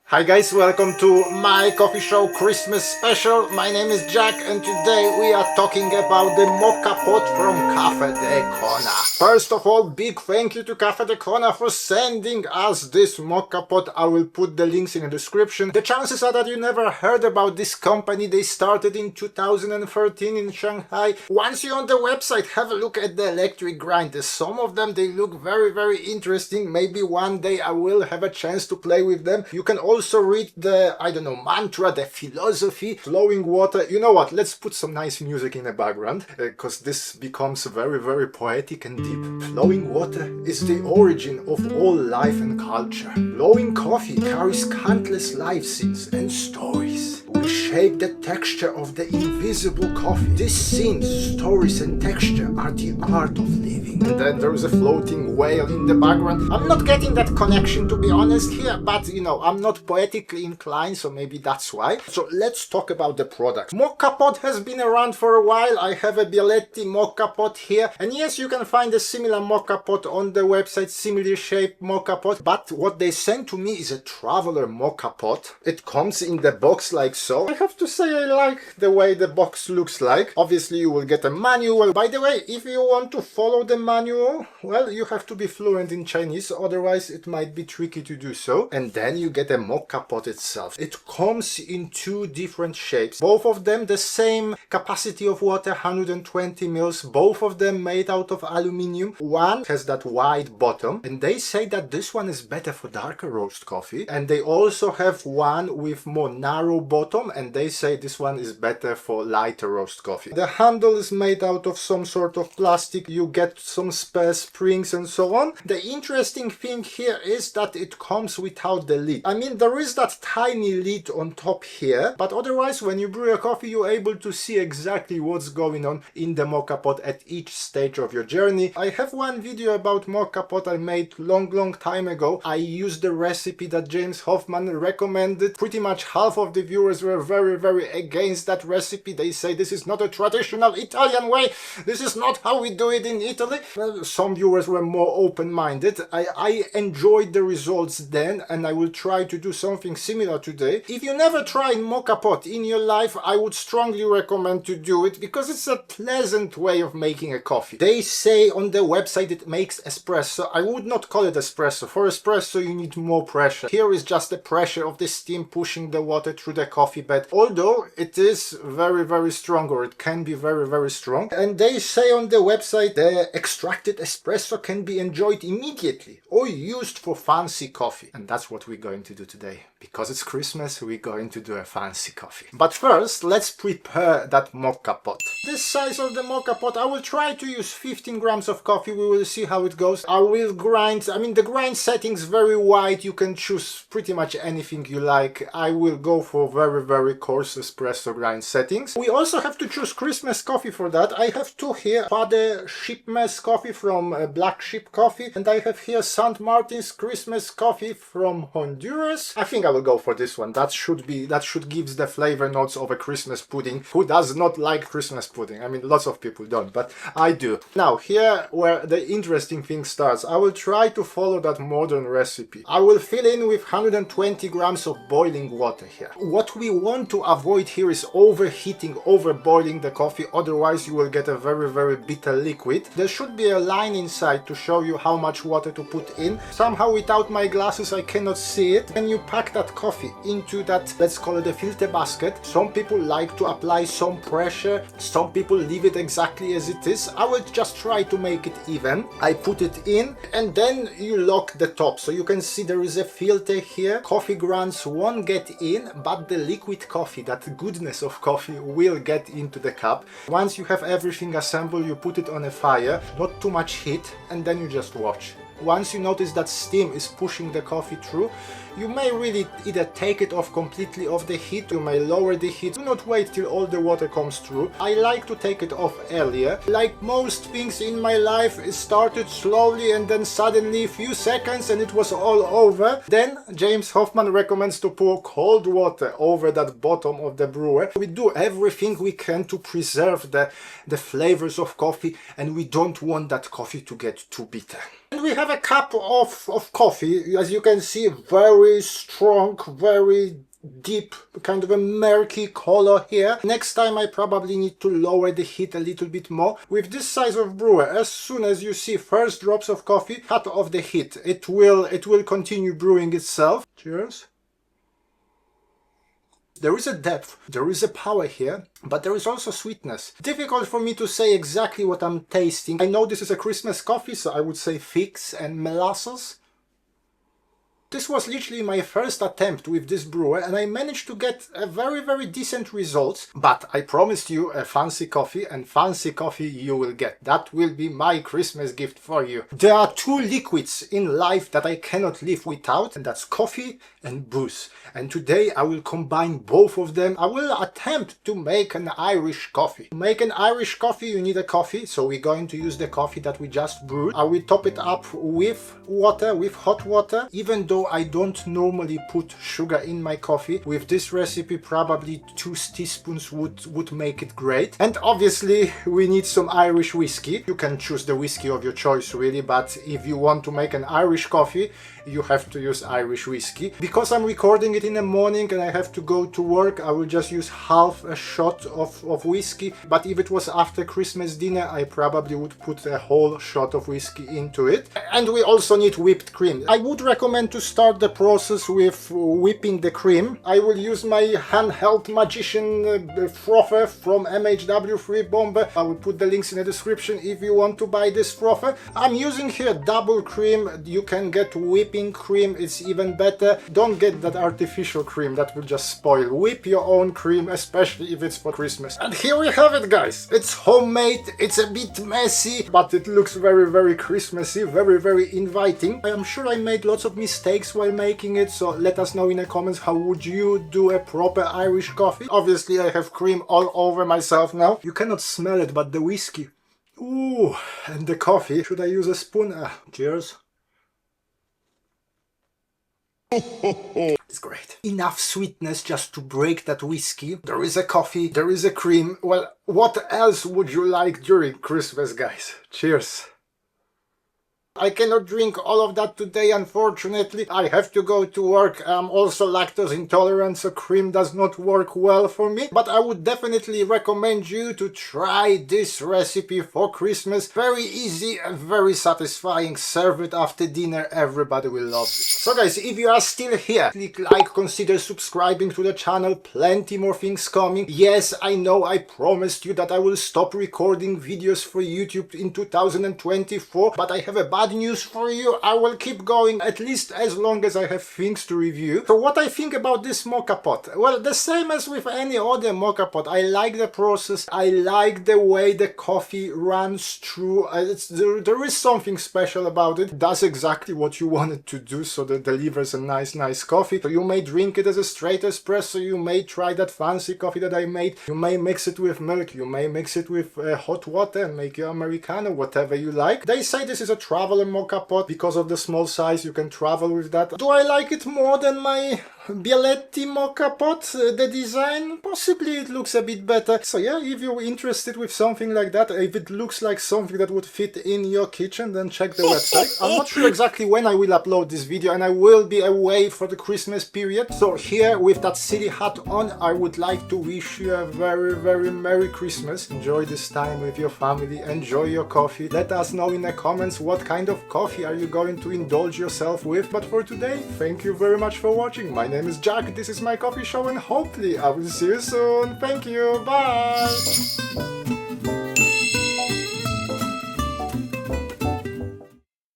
Hi guys, welcome to my coffee show Christmas special. My name is Jack and today we are talking about the Moka Pot from Cafe De Kona. First of all, big thank you to Cafe De Kona for sending us this Moka Pot. I will put the links in the description. The chances are that you never heard about this company. They started in 2013 in Shanghai. Once you're on the website, have a look at the electric grinders. Some of them, they look very interesting. Maybe one day I will have a chance to play with them. You can also read the, mantra, the philosophy, flowing water. You know what, let's put some nice music in the background, because this becomes very poetic and deep. Flowing water is the origin of all life and culture. Flowing coffee carries countless life scenes and stories. We shape the texture of the invisible coffee. These scenes, stories and texture are the art of living. And then there is a floating whale in the background. I'm not getting that connection, to be honest here, but I'm not poetically inclined, so maybe that's why. So let's talk about the product. Moka Pot has been around for a while. I have a Bialetti Moka Pot here, and yes, you can find a similar Moka Pot on the website, similarly shaped Moka Pot, but what they sent to me is a traveler Moka Pot. It comes in the box like so. I have to say I like the way the box looks like. Obviously you will get a manual. By the way, if you want to follow the manual, well, you have to be fluent in Chinese, otherwise it might be tricky to do so. And then you get a Moka Pot itself. It comes in two different shapes. Both of them the same capacity of water, 120 mils. Both of them made out of aluminium. One has that wide bottom, and they say that this one is better for darker roast coffee. And they also have one with more narrow bottom, and they say this one is better for lighter roast coffee. The handle is made out of some sort of plastic. You get some spare springs and so on. The interesting thing here is that it comes without the lid. I mean, there is that tiny lid on top here, but otherwise when you brew a coffee you're able to see exactly what's going on in the Moka Pot at each stage of your journey. I have one video about Moka Pot I made long time ago. I used the recipe that James Hoffman recommended. Pretty much half of the viewers were very against that recipe. They say this is not a traditional Italian way, this is not how we do it in Italy. Well, some viewers were more open-minded. I enjoyed the results then, and I will try to do something similar today. If you never tried Moka Pot in your life, I would strongly recommend to do it because it's a pleasant way of making a coffee. They say on the website it makes espresso. I would not call it espresso. For espresso you need more pressure. Here is just the pressure of the steam pushing the water through the coffee bed, although it is very strong, or it can be very strong. And they say on the website the extracted espresso can be enjoyed immediately or used for fancy coffee. And that's what we're going to do today. Because it's Christmas, we're going to do a fancy coffee. But first, let's prepare that Moka Pot. This size of the Moka Pot, I will try to use 15 grams of coffee. We will see how it goes. I will grind, the grind setting's very wide. You can choose pretty much anything you like. I will go for very coarse espresso grind settings. We also have to choose Christmas coffee for that. I have two here. Father Shipmess coffee from Black Sheep Coffee, and I have here St. Martin's Christmas coffee from Honduras. I think I will go for this one. That should give the flavor notes of a Christmas pudding. Who does not like Christmas pudding? I mean, lots of people don't, but I do. Now, here where the interesting thing starts. I will try to follow that modern recipe. I will fill in with 120 grams of boiling water here. What we want to avoid here is overheating, overboiling the coffee, otherwise you will get a very bitter liquid. There should be a line inside to show you how much water to put in. Somehow without my glasses I cannot see it. When you pack that coffee into that, let's call it a filter basket, some people like to apply some pressure, some people leave it exactly as it is. I will just try to make it even. I put it in and then you lock the top, so you can see there is a filter here. Coffee grounds won't get in, but the liquid coffee, that goodness of coffee, will get into the cup. Once you have everything assembled, you put it on a fire, not too much heat, and then you just watch. Once you notice that steam is pushing the coffee through, you may really either take it off completely off the heat, you may lower the heat. Do not wait till all the water comes through. I like to take it off earlier. Like most things in my life, it started slowly and then suddenly a few seconds and it was all over. Then James Hoffman recommends to pour cold water over that bottom of the brewer. We do everything we can to preserve the flavors of coffee, and we don't want that coffee to get too bitter. And we have a cup of coffee, as you can see, very very strong, very deep, kind of a murky color here. Next time I probably need to lower the heat a little bit more. With this size of brewer, as soon as you see first drops of coffee, cut off the heat. It will continue brewing itself. Cheers. There is a depth, there is a power here, but there is also sweetness. Difficult for me to say exactly what I'm tasting. I know this is a Christmas coffee, so I would say figs and molasses. This was literally my first attempt with this brewer, and I managed to get a very decent results. But I promised you a fancy coffee, and fancy coffee you will get. That will be my Christmas gift for you. There are two liquids in life that I cannot live without, and that's coffee and booze. And today I will combine both of them. I will attempt to make an Irish coffee. To make an Irish coffee you need a coffee, so we're going to use the coffee that we just brewed. I will top it up with water, with hot water. Even though I don't normally put sugar in my coffee, with this recipe probably 2 teaspoons would make it great. And obviously we need some Irish whiskey. You can choose the whiskey of your choice really, but if you want to make an Irish coffee you have to use Irish whiskey. Because I'm recording it in the morning and I have to go to work, I will just use half a shot of whiskey. But if it was after Christmas dinner, I probably would put a whole shot of whiskey into it. And we also need whipped cream. I would recommend to start the process with whipping the cream. I will use my handheld magician frother from MHW Free Bomber. I will put the links in the description if you want to buy this frother. I'm using here double cream. You can get whipping cream, it's even better. Don't get that artificial cream, that will just spoil. Whip your own cream, especially if it's for Christmas. And here we have it, guys. It's homemade, it's a bit messy, but it looks very Christmassy, very inviting. I am sure I made lots of mistakes while making it, so let us know in the comments how would you do a proper Irish coffee. Obviously I have cream all over myself now. You cannot smell it, but the whiskey. Ooh, and the coffee. Should I use a spoon? Cheers. It's great. Enough sweetness just to break that whiskey. There is a coffee, there is a cream. Well, what else would you like during Christmas, guys? Cheers. I cannot drink all of that today, unfortunately. I have to go to work. I'm also lactose intolerant, so cream does not work well for me. But I would definitely recommend you to try this recipe for Christmas. Very easy and very satisfying. Serve it after dinner. Everybody will love it. So guys, if you are still here, click like, consider subscribing to the channel. Plenty more things coming. Yes, I know I promised you that I will stop recording videos for YouTube in 2024, but I have a bad news for you. I will keep going at least as long as I have things to review. So what I think about this Moka Pot? Well, the same as with any other Moka Pot. I like the process. I like the way the coffee runs through. There is something special about it. It does exactly what you want it to do, so that delivers a nice coffee. So you may drink it as a straight espresso. You may try that fancy coffee that I made. You may mix it with milk. You may mix it with hot water and make your Americano, whatever you like. They say this is a traveler Moka Pot because of the small size. You can travel with that. Do I like it more than my Bialetti Moka Pot? The design? Possibly it looks a bit better. So yeah, if you're interested with something like that, if it looks like something that would fit in your kitchen, then check the website. I'm not sure exactly when I will upload this video, and I will be away for the Christmas period. So here, with that silly hat on, I would like to wish you a very Merry Christmas. Enjoy this time with your family. Enjoy your coffee. Let us know in the comments what kind of coffee are you going to indulge yourself with. But for today, thank you very much for watching. My name is Jack, this is my coffee show, and hopefully I will see you soon. Thank you, bye!